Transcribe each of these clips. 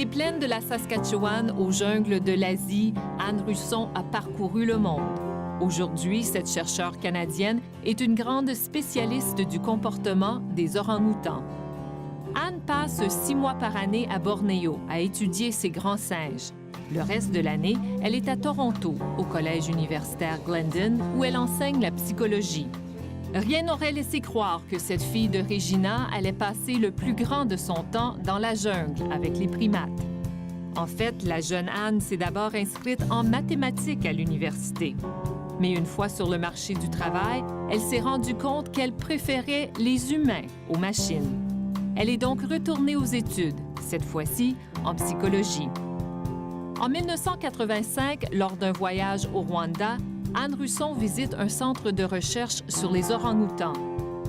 Des plaines de la Saskatchewan aux jungles de l'Asie, Anne Russon a parcouru le monde. Aujourd'hui, cette chercheure canadienne est une grande spécialiste du comportement des orang-outans. Anne passe 6 mois par année à Bornéo à étudier ces grands singes. Le reste de l'année, elle est à Toronto, au collège universitaire Glendon, où elle enseigne la psychologie. Rien n'aurait laissé croire que cette fille de Regina allait passer le plus grand de son temps dans la jungle avec les primates. En fait, la jeune Anne s'est d'abord inscrite en mathématiques à l'université. Mais une fois sur le marché du travail, elle s'est rendue compte qu'elle préférait les humains aux machines. Elle est donc retournée aux études, cette fois-ci en psychologie. En 1985, lors d'un voyage au Rwanda, Anne Russon visite un centre de recherche sur les orang-outans.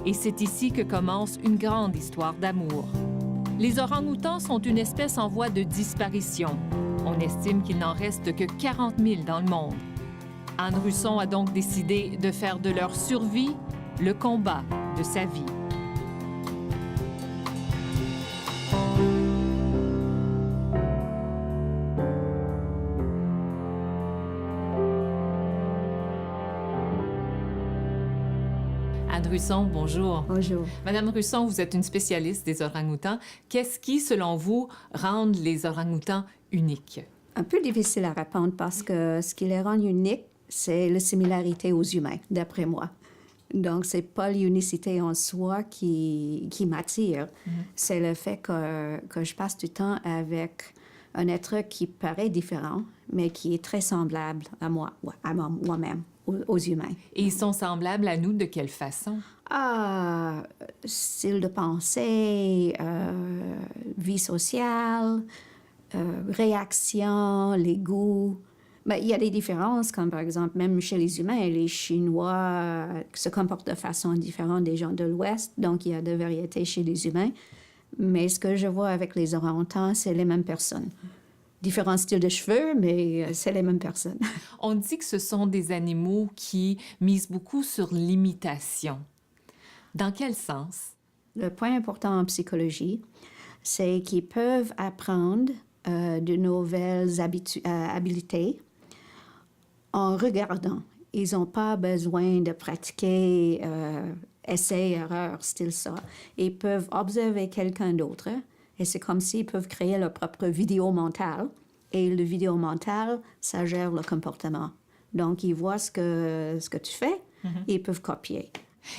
Et c'est ici que commence une grande histoire d'amour. Les orang-outans sont une espèce en voie de disparition. On estime qu'il n'en reste que 40 000 dans le monde. Anne Russon a donc décidé de faire de leur survie le combat de sa vie. Anne Russon, bonjour. Bonjour. Madame Russon, vous êtes une spécialiste des orang-outans. Qu'est-ce qui, selon vous, rend les orang-outans uniques? Un peu difficile à répondre parce que ce qui les rend uniques, c'est la similarité aux humains, d'après moi. Donc, c'est pas l'unicité en soi qui m'attire. C'est le fait que je passe du temps avec un être qui paraît différent, mais qui est très semblable à moi, à moi-même, aux humains. Et ils sont semblables à nous de quelle façon? Style de pensée, vie sociale, réaction, les goûts. Mais il y a des différences, comme par exemple, même chez les humains, les Chinois se comportent de façon différente des gens de l'Ouest, donc il y a de variétés chez les humains. Mais ce que je vois avec les orang-outans, c'est les mêmes personnes. Différents styles de cheveux, mais c'est les mêmes personnes. On dit que ce sont des animaux qui misent beaucoup sur l'imitation. Dans quel sens? Le point important en psychologie, c'est qu'ils peuvent apprendre de nouvelles habiletés en regardant. Ils n'ont pas besoin de pratiquer essai-erreur, style ça. Ils peuvent observer quelqu'un d'autre et c'est comme s'ils peuvent créer leur propre vidéo mentale. Et le vidéo mental, ça gère le comportement. Donc, ils voient ce que tu fais et ils peuvent copier.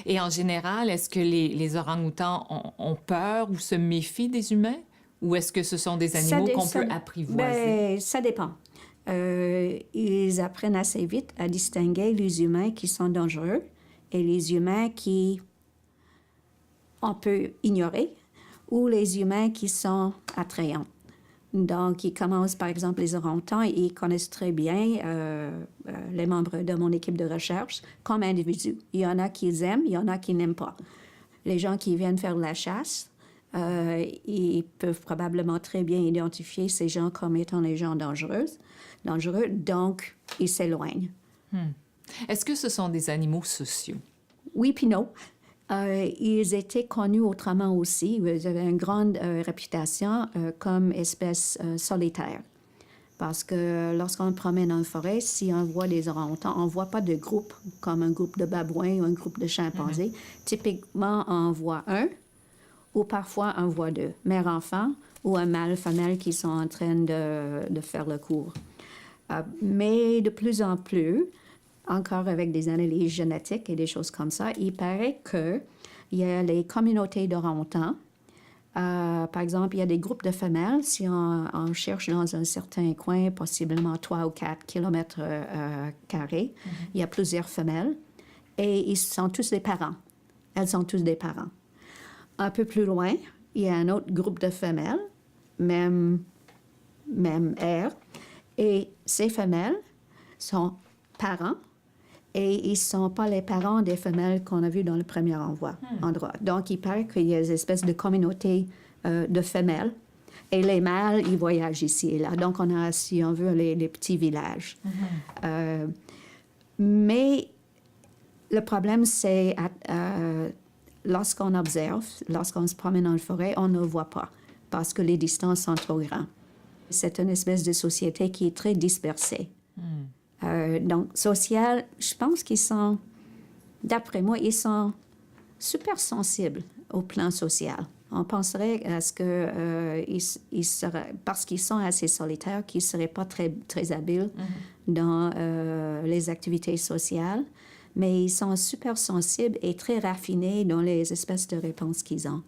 Et en général, est-ce que les orang-outans ont peur ou se méfient des humains? Ou est-ce que ce sont des animaux qu'on peut apprivoiser? Bien, ça dépend. Ils apprennent assez vite à distinguer les humains qui sont dangereux et les humains qui on peut ignorer ou les humains qui sont attrayants. Donc, ils commencent, par exemple, les orang-outans, ils connaissent très bien les membres de mon équipe de recherche comme individus. Il y en a qui aiment, il y en a qui n'aiment pas. Les gens qui viennent faire de la chasse, ils peuvent probablement très bien identifier ces gens comme étant les gens dangereux, donc ils s'éloignent. Est-ce que ce sont des animaux sociaux? Oui, puis non. Ils étaient connus autrement aussi. Ils avaient une grande réputation comme espèce solitaire. Parce que lorsqu'on promène en forêt, si on voit des orang-outans, on ne voit pas de groupe, comme un groupe de babouins ou un groupe de chimpanzés. Typiquement, on voit un, ou parfois on voit deux, mère-enfant ou un mâle-femelle qui sont en train de faire le cours. Mais de plus en plus, encore avec des analyses génétiques et des choses comme ça, il paraît qu'il y a les communautés d'orang-outans. Par exemple, il y a des groupes de femelles. Si on cherche dans un certain coin, possiblement 3 ou 4 kilomètres carrés, il y a plusieurs femelles et ils sont tous des parents. Elles sont tous des parents. Un peu plus loin, il y a un autre groupe de femelles, même aire, et ces femelles sont parents et ils ne sont pas les parents des femelles qu'on a vues dans le premier endroit. Donc, il paraît qu'il y a des espèces de communautés de femelles et les mâles, ils voyagent ici et là. Donc, on a, si on veut, les petits villages. Mais le problème, c'est lorsqu'on observe, lorsqu'on se promène dans la forêt, on ne voit pas parce que les distances sont trop grandes. C'est une espèce de société qui est très dispersée. Donc, social, je pense qu'ils sont, d'après moi, ils sont super sensibles au plan social. On penserait à ce que ils seraient, parce qu'ils sont assez solitaires, qu'ils ne seraient pas très, très habiles dans les activités sociales, mais ils sont super sensibles et très raffinés dans les espèces de réponses qu'ils ont.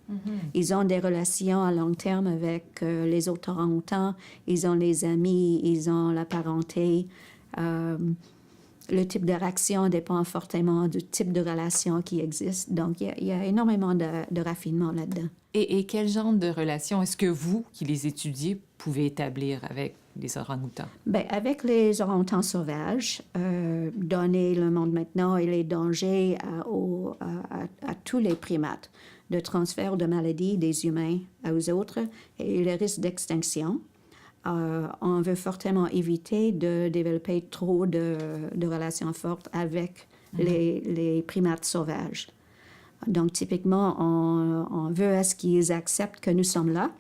Ils ont des relations à long terme avec les autres orang-outans, ils ont les amis, ils ont la parenté. Le type de réaction dépend fortement du type de relation qui existe. Donc, il y a énormément de raffinement là-dedans. Et quel genre de relation est-ce que vous, qui les étudiez, pouvez établir avec les orang-outans? Bien, avec les orang-outans sauvages, donner le monde maintenant et les dangers à tous les primates, de transfert de maladies des humains aux autres et le risque d'extinction, on veut fortement éviter de développer trop de relations fortes avec les primates sauvages. Donc, typiquement, on veut à ce qu'ils acceptent que nous sommes là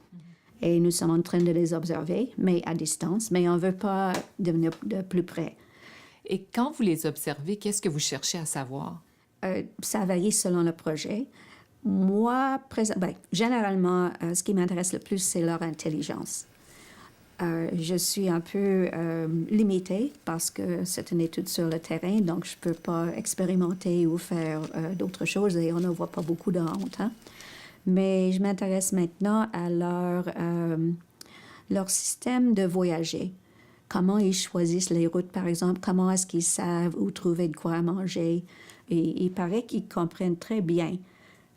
et nous sommes en train de les observer, mais à distance, mais on ne veut pas devenir de plus près. Et quand vous les observez, qu'est-ce que vous cherchez à savoir? Ça varie selon le projet. Moi, généralement, ce qui m'intéresse le plus, c'est leur intelligence. Je suis un peu limitée parce que c'est une étude sur le terrain, donc je ne peux pas expérimenter ou faire d'autres choses et on ne voit pas beaucoup orang-outans. Mais je m'intéresse maintenant à leur système de voyager. Comment ils choisissent les routes, par exemple, comment est-ce qu'ils savent où trouver de quoi manger. Et il paraît qu'ils comprennent très bien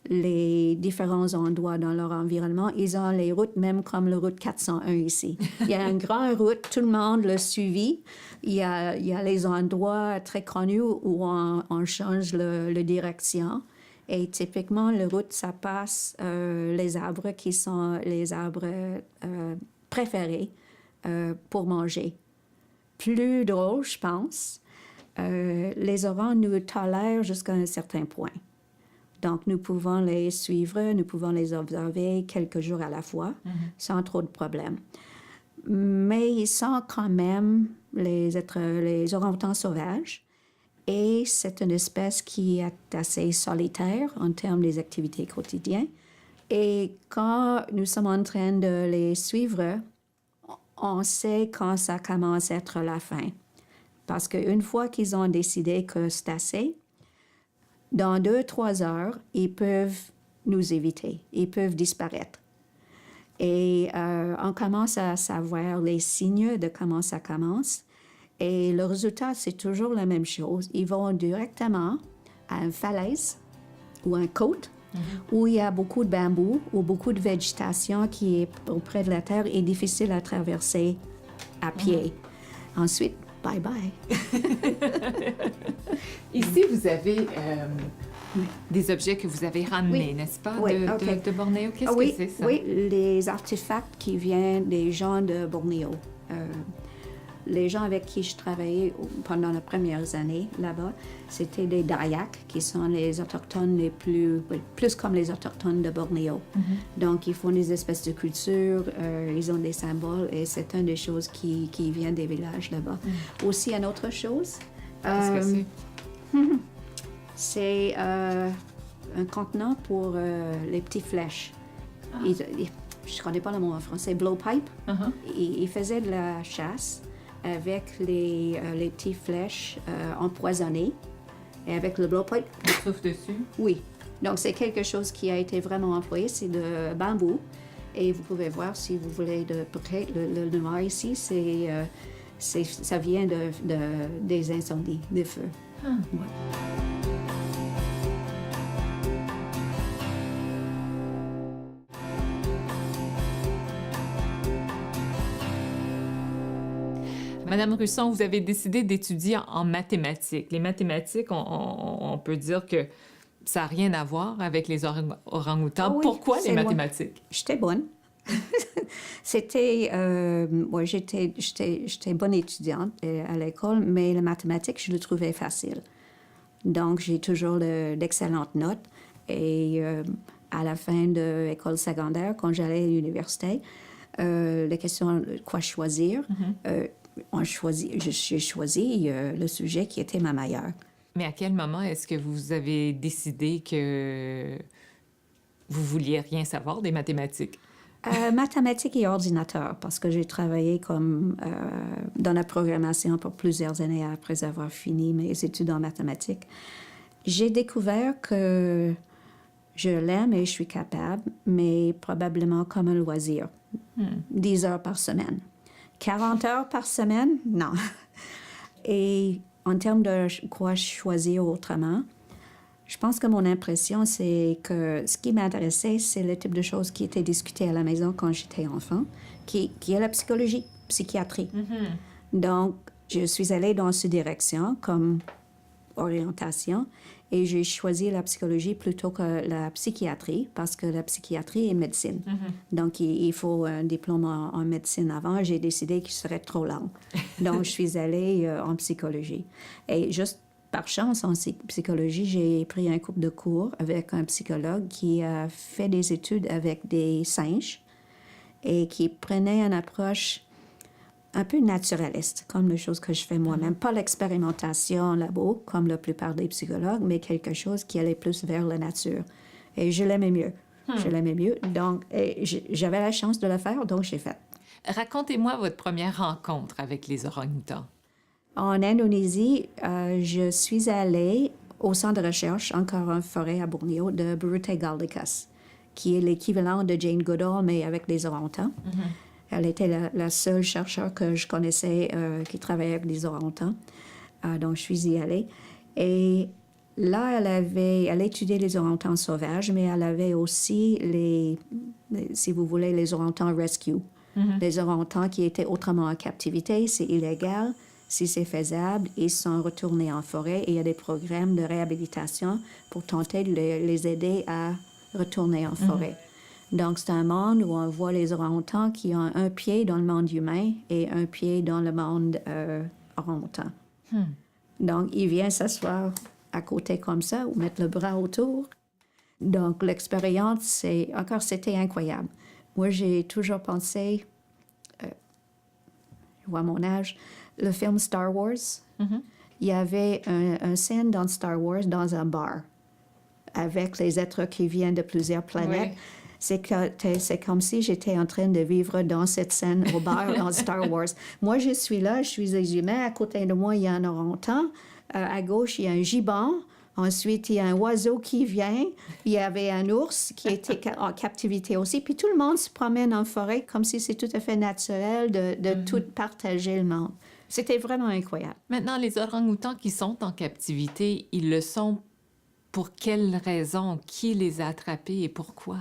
les différents endroits dans leur environnement. Ils ont les routes, même comme la route 401 ici. Il y a une grande route, tout le monde l'a suivi. Il y a les endroits très connus où on change le direction. Et typiquement, la route, ça passe les arbres qui sont les arbres préférés pour manger. Plus drôle, je pense, les orangs nous tolèrent jusqu'à un certain point. Donc, nous pouvons les suivre, nous pouvons les observer quelques jours à la fois, sans trop de problèmes. Mais ils sont quand même les orang-outans sauvages. Et c'est une espèce qui est assez solitaire en termes des activités quotidiennes. Et quand nous sommes en train de les suivre, on sait quand ça commence à être la fin. Parce qu'une fois qu'ils ont décidé que c'est assez, dans 2-3 heures, ils peuvent nous éviter, ils peuvent disparaître. Et on commence à savoir les signes de comment ça commence. Et le résultat, c'est toujours la même chose. Ils vont directement à une falaise ou un côte où il y a beaucoup de bambous ou beaucoup de végétation qui est auprès de la terre et difficile à traverser à pied. Ensuite, bye-bye. Ici, vous avez des objets que vous avez ramenés, n'est-ce pas, de Bornéo? Qu'est-ce que c'est, ça? Oui, les artefacts qui viennent des gens de Bornéo. Les gens avec qui je travaillais pendant les premières années là-bas, c'était des Dayak, qui sont les autochtones les plus comme les autochtones de Bornéo. Donc, ils font des espèces de cultures, ils ont des symboles, et c'est une des choses qui vient des villages là-bas. Aussi, une autre chose... Qu'est-ce que c'est? C'est un contenant pour les petites flèches. Je ne connais pas le mot en français, blowpipe. Ils faisaient de la chasse avec les petites flèches empoisonnées. Et avec le blowpipe... Ils soufflent dessus? Oui. Donc, c'est quelque chose qui a été vraiment employé. C'est de bambou. Et vous pouvez voir, si vous voulez, de près, le noir ici, ça vient des incendies, des feux. Ouais. Madame Russon, vous avez décidé d'étudier en mathématiques. Les mathématiques, on peut dire que ça n'a rien à voir avec les orang-outans. Oui, pourquoi les mathématiques? J'étais bonne. J'étais bonne étudiante à l'école, mais les mathématiques, je le trouvais facile. Donc, j'ai toujours d'excellentes notes. Et à la fin de l'école secondaire, quand j'allais à l'université, la question de quoi choisir, j'ai choisi le sujet qui était ma meilleure. Mais à quel moment est-ce que vous avez décidé que vous vouliez rien savoir des mathématiques? Mathématiques et ordinateur, parce que j'ai travaillé comme dans la programmation pour plusieurs années après avoir fini mes études en mathématiques. J'ai découvert que je l'aime et je suis capable, mais probablement comme un loisir. 10 heures par semaine. 40 heures par semaine? Non. Et en termes de quoi choisir autrement, je pense que mon impression, c'est que ce qui m'intéressait, c'est le type de choses qui étaient discutées à la maison quand j'étais enfant, qui est la psychologie, psychiatrie. Donc, je suis allée dans cette direction comme orientation et j'ai choisi la psychologie plutôt que la psychiatrie parce que la psychiatrie est médecine. Donc, il faut un diplôme en médecine avant. J'ai décidé qu'il serait trop long. Donc, je suis allée en psychologie. Et juste par chance, en psychologie, j'ai pris un couple de cours avec un psychologue qui a fait des études avec des singes et qui prenait une approche un peu naturaliste, comme les choses que je fais moi-même. Pas l'expérimentation en labo, comme la plupart des psychologues, mais quelque chose qui allait plus vers la nature. Et je l'aimais mieux. Je l'aimais mieux. Donc, j'avais la chance de le faire, donc j'ai fait. Racontez-moi votre première rencontre avec les orang-outans. En Indonésie, je suis allée au centre de recherche, encore en forêt à Bornéo, de Burute Galdikas, qui est l'équivalent de Jane Goodall, mais avec les orang-outans. Elle était la seule chercheure que je connaissais qui travaillait avec les orang-outans. Donc, je suis y allée. Et là, elle étudiait les orang-outans sauvages, mais elle avait aussi si vous voulez, les orang-outans rescue. Les orang-outans qui étaient autrement en captivité, c'est illégal. Si c'est faisable, ils sont retournés en forêt et il y a des programmes de réhabilitation pour tenter de les aider à retourner en forêt. Donc, c'est un monde où on voit les orang-outans qui ont un pied dans le monde humain et un pied dans le monde orang-outan. Donc, il vient s'asseoir à côté comme ça ou mettre le bras autour. Donc, l'expérience, c'était incroyable. Moi, j'ai toujours pensé, je vois mon âge, le film Star Wars. Il y avait un scène dans Star Wars dans un bar avec les êtres qui viennent de plusieurs planètes. Oui. C'est comme si j'étais en train de vivre dans cette scène au bar dans Star Wars. Moi, je suis là, je suis les humains. À côté de moi, il y a un orang-outan. À gauche, il y a un gibbon. Ensuite, il y a un oiseau qui vient. Il y avait un ours qui était en captivité aussi. Puis tout le monde se promène en forêt comme si c'est tout à fait naturel de tout partager le monde. C'était vraiment incroyable. Maintenant, les orang-outans qui sont en captivité, ils le sont pour quelles raisons? Qui les a attrapés et pourquoi?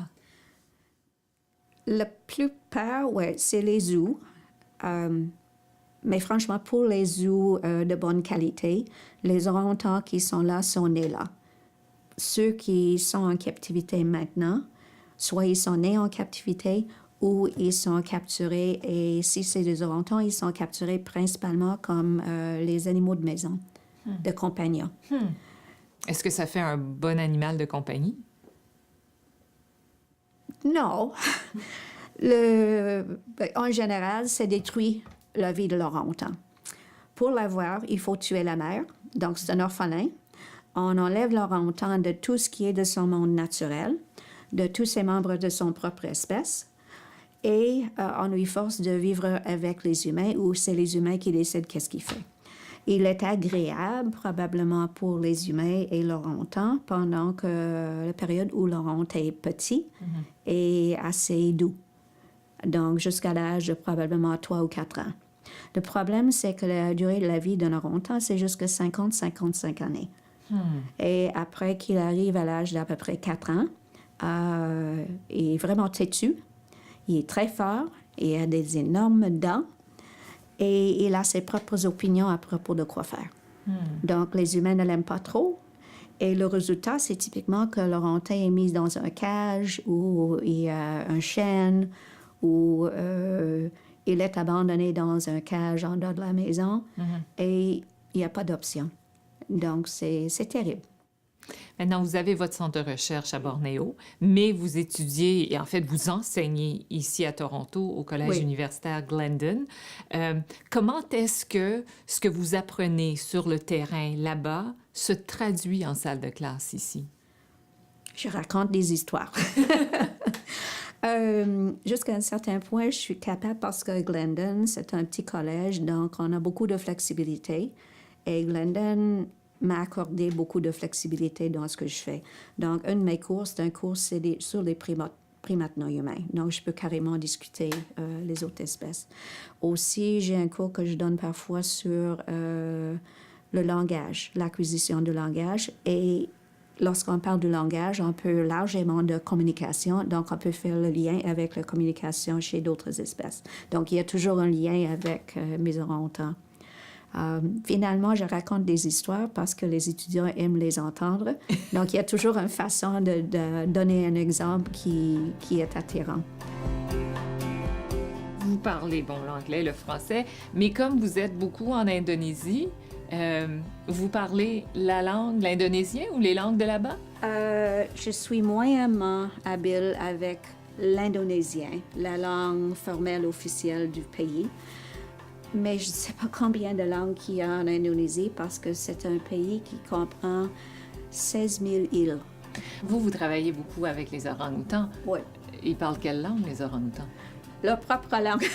La plupart, oui, c'est les zoos. Mais franchement, pour les zoos de bonne qualité, les orang-outans qui sont là sont nés là. Ceux qui sont en captivité maintenant, soit ils sont nés en captivité ou ils sont capturés, et si c'est des orang-outans, ils sont capturés principalement comme les animaux de maison, de compagnon. Est-ce que ça fait un bon animal de compagnie? Non. En général, ça détruit la vie de l'orang-outan. Pour l'avoir, il faut tuer la mère, donc c'est un orphelin. On enlève l'orang-outan de tout ce qui est de son monde naturel, de tous ses membres de son propre espèce, et on lui force de vivre avec les humains, ou c'est les humains qui décident qu'est-ce qu'il fait. Il est agréable, probablement, pour les humains et l'orang-outan pendant la période où l'orang-outan est petit et assez doux. Donc, jusqu'à l'âge de probablement 3 ou 4 ans. Le problème, c'est que la durée de la vie d'un orang-outan, c'est jusqu'à 50-55 années. Et après qu'il arrive à l'âge d'à peu près 4 ans, il est vraiment têtu, il est très fort, il a des énormes dents, et il a ses propres opinions à propos de quoi faire. Donc, les humains ne l'aiment pas trop. Et le résultat, c'est typiquement que l'orang-outan est mis dans un cage où il y a un chêne, où il est abandonné dans un cage en dehors de la maison, et il n'y a pas d'option. Donc, c'est terrible. Maintenant, vous avez votre centre de recherche à Bornéo, mais vous étudiez et en fait, vous enseignez ici à Toronto au Collège Oui. universitaire Glendon. Comment est-ce que ce que vous apprenez sur le terrain là-bas se traduit en salle de classe ici? Je raconte des histoires. Jusqu'à un certain point, je suis capable parce que Glendon, c'est un petit collège, donc on a beaucoup de flexibilité. Et Glendon m'a accordé beaucoup de flexibilité dans ce que je fais. Donc, un de mes cours, c'est un cours sur les primates non humains. Donc, je peux carrément discuter les autres espèces. Aussi, j'ai un cours que je donne parfois sur le langage, l'acquisition du langage. Et lorsqu'on parle du langage, on peut largement de communication, donc on peut faire le lien avec la communication chez d'autres espèces. Donc, il y a toujours un lien avec mes orang-outans. Finalement, je raconte des histoires parce que les étudiants aiment les entendre. Donc, il y a toujours une façon de donner un exemple qui est attirant. Vous parlez, bon, l'anglais, le français, mais comme vous êtes beaucoup en Indonésie, vous parlez la langue, l'indonésien ou les langues de là-bas? Je suis moyennement habile avec l'indonésien, la langue formelle officielle du pays. Mais je ne sais pas combien de langues il y a en Indonésie parce que c'est un pays qui comprend 16 000 îles. Vous travaillez beaucoup avec les orang-outans. Oui. Ils parlent quelle langue, les orang-outans? Leur propre langue.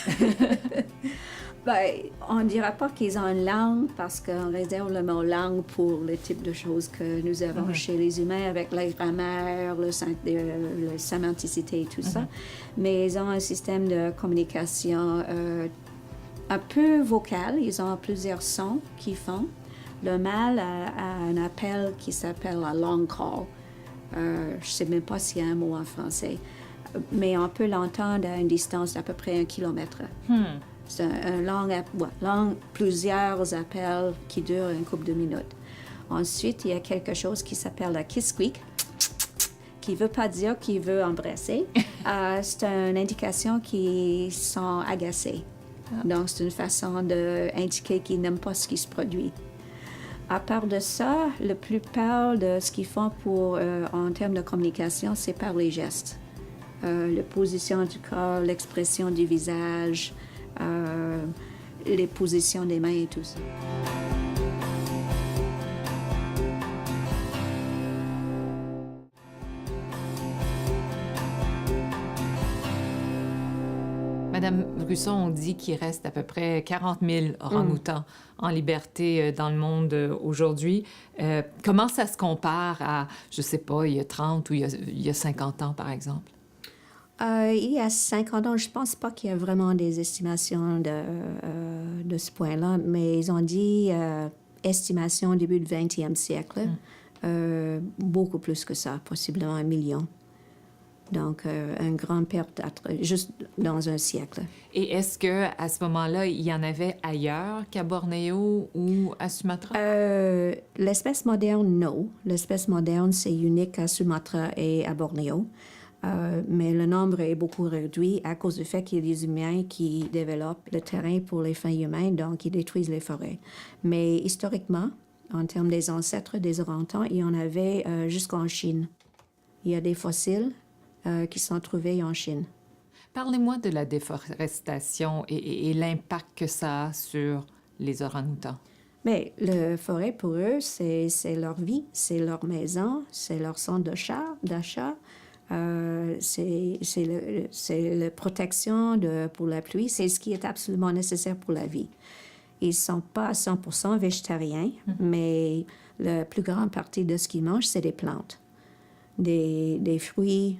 Ben, on ne dira pas qu'ils ont une langue parce qu'on réserve le mot langue pour le type de choses que nous avons chez les humains avec la grammaire, la sémanticité et tout ça. Mais ils ont un système de communication un peu vocal. Ils ont plusieurs sons qu'ils font. Le mâle a un appel qui s'appelle la long call. Je ne sais même pas s'il y a un mot en français. Mais on peut l'entendre à une distance d'à peu près 1 kilomètre. C'est plusieurs appels qui durent une couple de minutes. Ensuite, il y a quelque chose qui s'appelle la kiss squeak, qui ne veut pas dire qu'il veut embrasser. C'est une indication qu'ils sont agacés. Donc, c'est une façon d'indiquer qu'ils n'aiment pas ce qui se produit. À part de ça, la plupart de ce qu'ils font en termes de communication, c'est par les gestes. La position du corps, l'expression du visage, les positions des mains et tout ça. Madame Brusson, on dit qu'il reste à peu près 40 000 orang-outans en liberté dans le monde aujourd'hui. Comment ça se compare à, je ne sais pas, il y a 30 ou il y a 50 ans, par exemple? Il y a 50 ans, je ne pense pas qu'il y a vraiment des estimations de ce point-là, mais ils ont dit estimation au début du 20e siècle, beaucoup plus que ça, possiblement 1 million. Donc, une grande perte juste dans un siècle. Et est-ce qu'à ce moment-là, il y en avait ailleurs qu'à Bornéo ou à Sumatra? L'espèce moderne, non. L'espèce moderne, c'est unique à Sumatra et à Bornéo. Mais le nombre est beaucoup réduit à cause du fait qu'il y a des humains qui développent le terrain pour les fins humaines, donc ils détruisent les forêts. Mais historiquement, en termes des ancêtres des orang-outans, il y en avait jusqu'en Chine. Il y a des fossiles qui sont trouvés en Chine. Parlez-moi de la déforestation et l'impact que ça a sur les orang-outans. Mais la forêt, pour eux, c'est leur vie, c'est leur maison, c'est leur centre d'achat. C'est la protection pour la pluie, c'est ce qui est absolument nécessaire pour la vie. Ils ne sont pas à 100% végétariens, mais la plus grande partie de ce qu'ils mangent, c'est des plantes. Des fruits,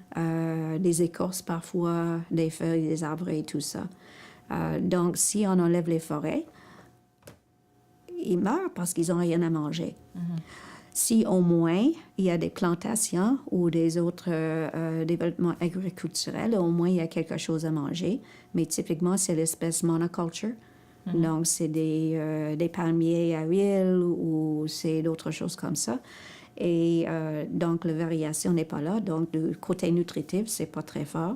des écorces parfois, des feuilles, des arbres et tout ça. Donc, si on enlève les forêts, ils meurent parce qu'ils n'ont rien à manger. Si au moins il y a des plantations ou des autres développements agriculturels, au moins il y a quelque chose à manger. Mais typiquement, c'est l'espèce monoculture. Donc, c'est des palmiers à huile ou c'est d'autres choses comme ça. Et donc, la variation n'est pas là. Donc, du côté nutritif, c'est pas très fort.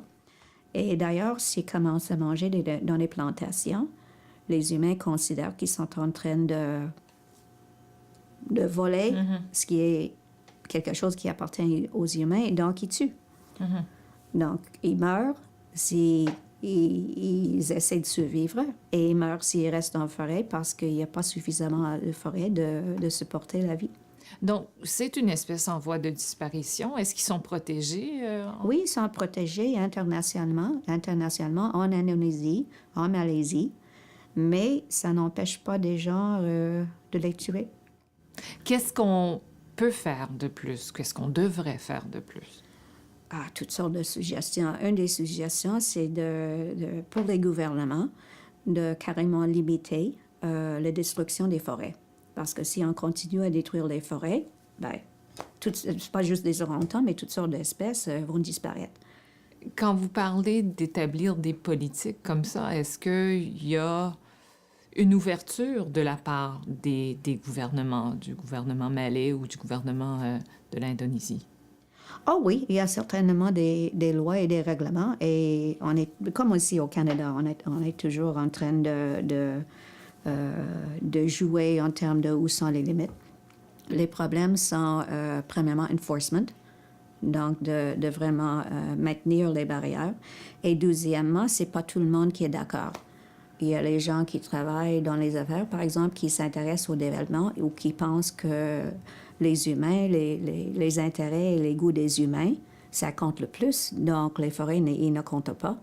Et d'ailleurs, s'ils commencent à manger dans les plantations, les humains considèrent qu'ils sont en train de voler ce qui est quelque chose qui appartient aux humains, donc ils tuent. Donc, ils meurent si ils essaient de survivre et ils meurent s'ils restent en forêt parce qu'il n'y a pas suffisamment de forêt de supporter la vie. Donc, c'est une espèce en voie de disparition. Est-ce qu'ils sont protégés? Oui, ils sont protégés internationalement en Indonésie, en Malaisie, mais ça n'empêche pas des gens de les tuer. Qu'est-ce qu'on peut faire de plus? Qu'est-ce qu'on devrait faire de plus? Ah, toutes sortes de suggestions. Une des suggestions, c'est pour les gouvernements de carrément limiter la destruction des forêts. Parce que si on continue à détruire les forêts, bien, c'est pas juste des orang-outans, mais toutes sortes d'espèces vont disparaître. Quand vous parlez d'établir des politiques comme ça, est-ce qu'il y a une ouverture de la part des gouvernements, du gouvernement malais ou du gouvernement de l'Indonésie? Oh oui, il y a certainement des lois et des règlements. Et on est, comme aussi au Canada, on est toujours en train de jouer en termes de où sont les limites. Les problèmes sont, premièrement, enforcement, donc de vraiment maintenir les barrières. Et deuxièmement, c'est pas tout le monde qui est d'accord. Il y a les gens qui travaillent dans les affaires, par exemple, qui s'intéressent au développement ou qui pensent que les humains, les intérêts et les goûts des humains, ça compte le plus. Donc, les forêts, ils ne comptent pas.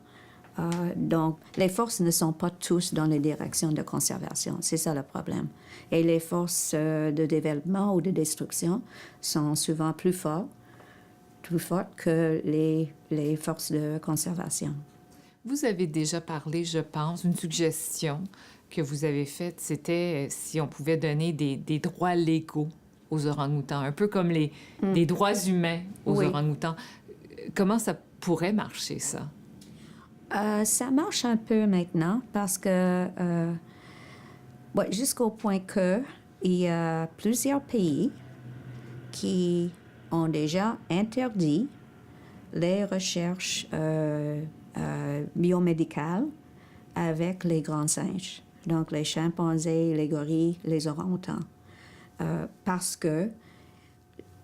Donc, les forces ne sont pas tous dans les directions de conservation. C'est ça le problème. Et les forces de développement ou de destruction sont souvent plus fortes que les forces de conservation. Vous avez déjà parlé, je pense, une suggestion que vous avez faite, c'était si on pouvait donner des droits légaux aux orang-outans, un peu comme des droits humains aux orang-outans. Comment ça pourrait marcher, ça? Ça marche un peu maintenant parce que, jusqu'au point que il y a plusieurs pays qui ont déjà interdit les recherches biomédicales avec les grands singes, donc les chimpanzés, les gorilles, les orang-outans, parce que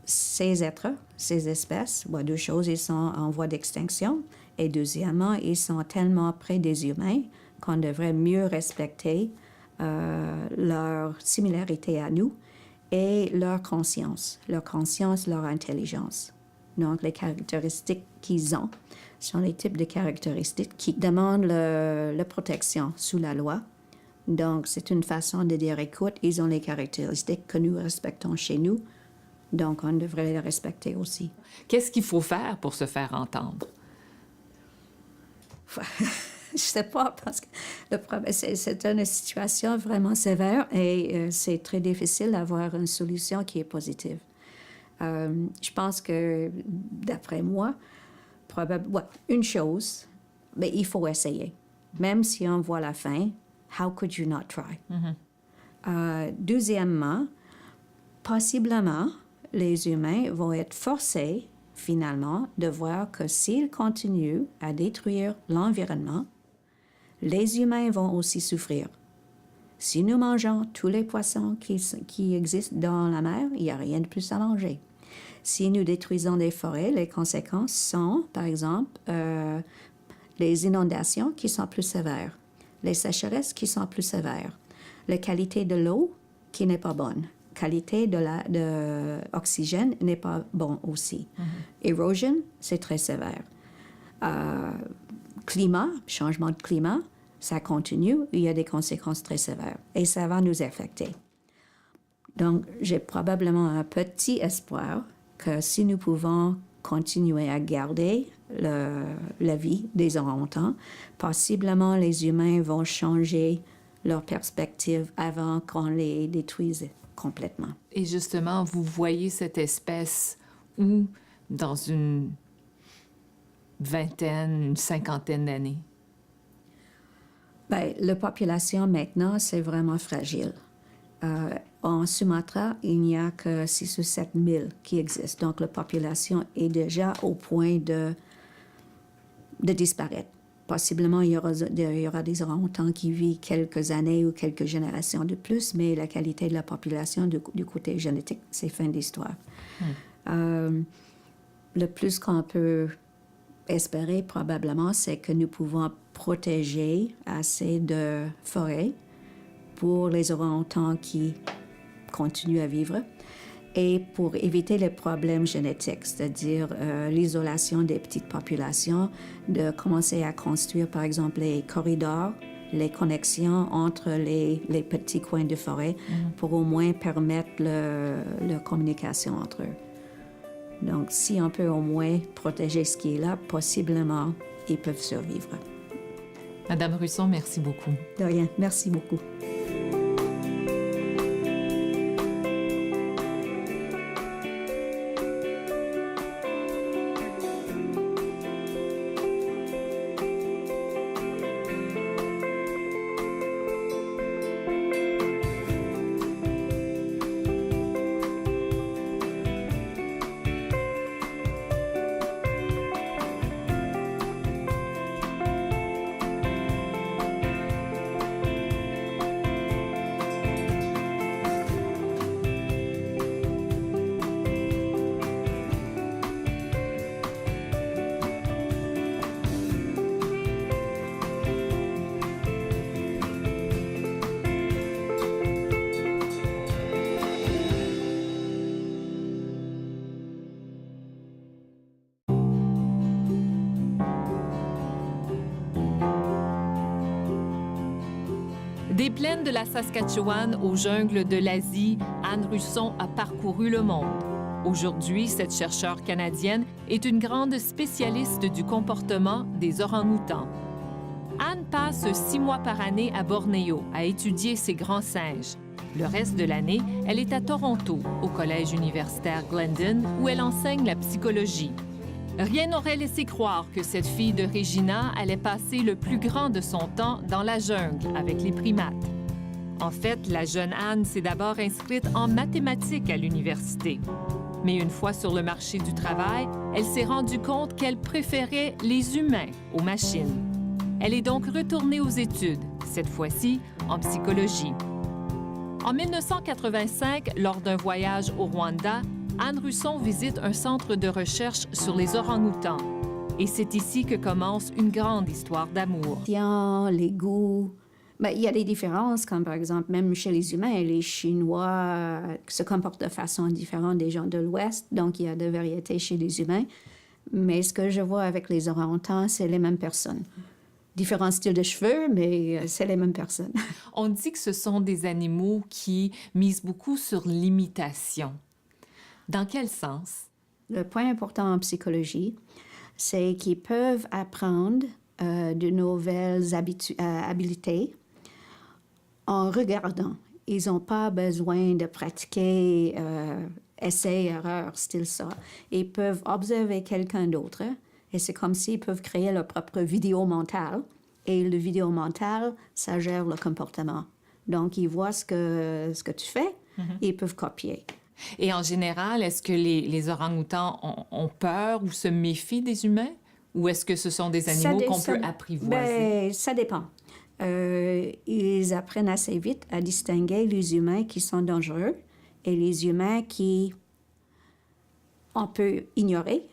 ces êtres, ces espèces, deux choses, ils sont en voie d'extinction, et deuxièmement, ils sont tellement près des humains qu'on devrait mieux respecter leur similarité à nous et leur conscience, leur intelligence. Donc, les caractéristiques qu'ils ont sont les types de caractéristiques qui demandent la protection sous la loi. Donc, c'est une façon de dire, écoute, ils ont les caractéristiques que nous respectons chez nous, donc on devrait les respecter aussi. Qu'est-ce qu'il faut faire pour se faire entendre? Je sais pas, parce que le problème, c'est une situation vraiment sévère et c'est très difficile d'avoir une solution qui est positive. Je pense que, d'après moi, une chose, mais il faut essayer. Même si on voit la fin, how could you not try? Deuxièmement, possiblement, les humains vont être forcés, finalement, de voir que s'ils continuent à détruire l'environnement, les humains vont aussi souffrir. Si nous mangeons tous les poissons qui existent dans la mer, il n'y a rien de plus à manger. Si nous détruisons des forêts, les conséquences sont, par exemple, les inondations qui sont plus sévères, les sécheresses qui sont plus sévères, la qualité de l'eau qui n'est pas bonne, qualité de l'oxygène n'est pas bon aussi. Érosion, c'est très sévère. Climat, changement de climat, ça continue, il y a des conséquences très sévères et ça va nous affecter. Donc, j'ai probablement un petit espoir que si nous pouvons continuer à garder la vie des orang-outans, possiblement les humains vont changer leur perspective avant qu'on les détruise complètement. Et justement, vous voyez cette espèce où, dans une vingtaine, une cinquantaine d'années? Bien, la population maintenant, c'est vraiment fragile. En Sumatra, il n'y a que 6 ou 7 000 qui existent. Donc, la population est déjà au point de disparaître. Possiblement, il y aura des orang-outans qui vivent quelques années ou quelques générations de plus, mais la qualité de la population du côté génétique, c'est fin d'histoire. Le plus qu'on peut espérer, probablement, c'est que nous pouvons protéger assez de forêts pour les orang-outans qui continuent à vivre et pour éviter les problèmes génétiques, c'est-à-dire l'isolation des petites populations, de commencer à construire, par exemple, les corridors, les connexions entre les petits coins de forêt pour au moins permettre la communication entre eux. Donc, si on peut au moins protéger ce qui est là, possiblement, ils peuvent survivre. Madame Russon, merci beaucoup. De rien. Merci beaucoup. Des plaines de la Saskatchewan aux jungles de l'Asie, Anne Russon a parcouru le monde. Aujourd'hui, cette chercheure canadienne est une grande spécialiste du comportement des orang-outans. Anne passe 6 mois par année à Bornéo à étudier ces grands singes. Le reste de l'année, elle est à Toronto, au collège universitaire Glendon, où elle enseigne la psychologie. Rien n'aurait laissé croire que cette fille de Regina allait passer le plus grand de son temps dans la jungle avec les primates. En fait, la jeune Anne s'est d'abord inscrite en mathématiques à l'université. Mais une fois sur le marché du travail, elle s'est rendue compte qu'elle préférait les humains aux machines. Elle est donc retournée aux études, cette fois-ci en psychologie. En 1985, lors d'un voyage au Rwanda, Anne Russon visite un centre de recherche sur les orang-outans. Et c'est ici que commence une grande histoire d'amour. Les goûts. Bien, il y a des différences, comme par exemple, même chez les humains, les Chinois se comportent de façon différente des gens de l'Ouest, donc il y a de variétés chez les humains. Mais ce que je vois avec les orang-outans, c'est les mêmes personnes. Différents styles de cheveux, mais c'est les mêmes personnes. On dit que ce sont des animaux qui misent beaucoup sur l'imitation. Dans quel sens? Le point important en psychologie, c'est qu'ils peuvent apprendre de nouvelles habiletés en regardant. Ils n'ont pas besoin de pratiquer essai-erreur, style ça. Ils peuvent observer quelqu'un d'autre et c'est comme s'ils peuvent créer leur propre vidéo mentale. Et le vidéo mental, ça gère le comportement. Donc, ils voient ce que tu fais et ils peuvent copier. Et en général, est-ce que les orang-outans ont peur ou se méfient des humains? Ou est-ce que ce sont des animaux qu'on peut apprivoiser? Bien, ça dépend. Ils apprennent assez vite à distinguer les humains qui sont dangereux et les humains qui on peut ignorer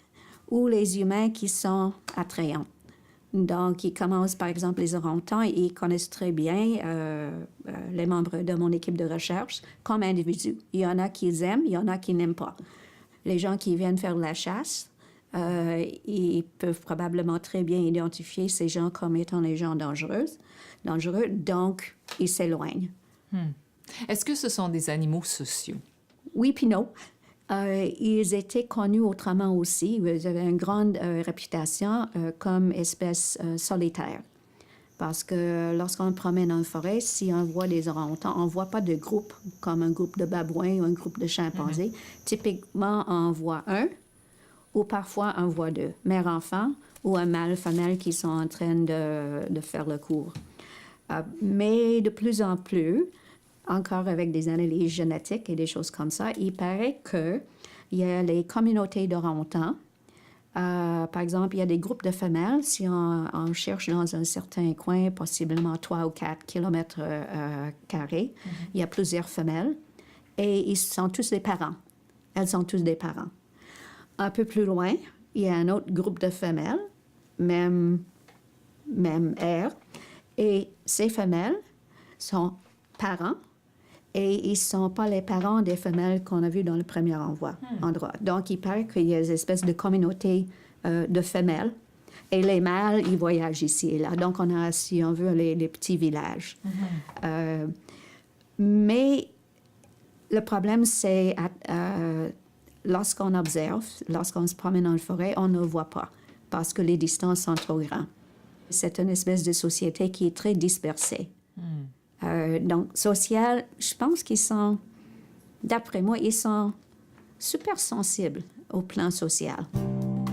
ou les humains qui sont attrayants. Donc, ils commencent, par exemple, les orang-outans, et ils connaissent très bien les membres de mon équipe de recherche comme individus. Il y en a qui aiment, il y en a qui n'aiment pas. Les gens qui viennent faire de la chasse, ils peuvent probablement très bien identifier ces gens comme étant les gens dangereux, donc ils s'éloignent. Est-ce que ce sont des animaux sociaux? Oui puis non. Ils étaient connus autrement aussi. Ils avaient une grande réputation comme espèce solitaire. Parce que lorsqu'on promène en forêt, si on voit des orang-outans, on ne voit pas de groupe, comme un groupe de babouins ou un groupe de chimpanzés. Typiquement, on voit un, ou parfois on voit deux, mère-enfant ou un mâle-femelle qui sont en train de faire le cours. Mais de plus en plus, encore avec des analyses génétiques et des choses comme ça, il paraît qu'il y a les communautés d'orang-outans. Par exemple, il y a des groupes de femelles. Si on cherche dans un certain coin, possiblement 3 ou 4 kilomètres carrés, il y a plusieurs femelles et ils sont tous des parents. Elles sont tous des parents. Un peu plus loin, il y a un autre groupe de femelles, même aire. Et ces femelles sont parents et ils ne sont pas les parents des femelles qu'on a vues dans le premier endroit. Donc, il paraît qu'il y a des espèces de communautés de femelles. Et les mâles, ils voyagent ici et là. Donc, on a, si on veut, les petits villages. Mais le problème, c'est lorsqu'on observe, lorsqu'on se promène dans la forêt, on ne voit pas parce que les distances sont trop grandes. C'est une espèce de société qui est très dispersée. Donc, social, je pense qu'ils sont, d'après moi, ils sont super sensibles au plan social.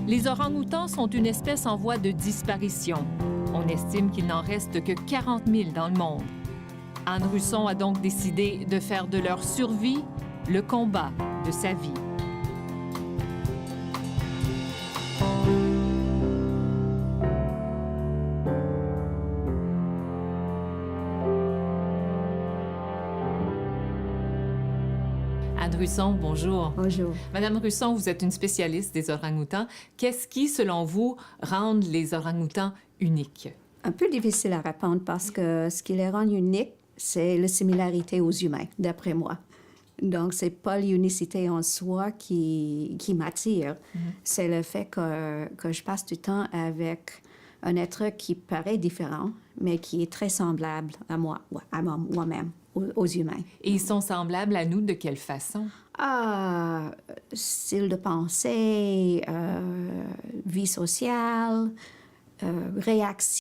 Les orang-outans sont une espèce en voie de disparition. On estime qu'il n'en reste que 40 000 dans le monde. Anne Russon a donc décidé de faire de leur survie le combat de sa vie. Anne Russon, bonjour. Bonjour. Madame Russon, vous êtes une spécialiste des orang-outans. Qu'est-ce qui, selon vous, rend les orang-outans uniques? Un peu difficile à répondre parce que ce qui les rend uniques, c'est la similarité aux humains, d'après moi. Donc, c'est pas l'unicité en soi qui m'attire. C'est le fait que je passe du temps avec un être qui paraît différent, mais qui est très semblable à moi-même, aux humains. Et ils sont semblables à nous de quelle façon? Style de pensée, vie sociale, réaction.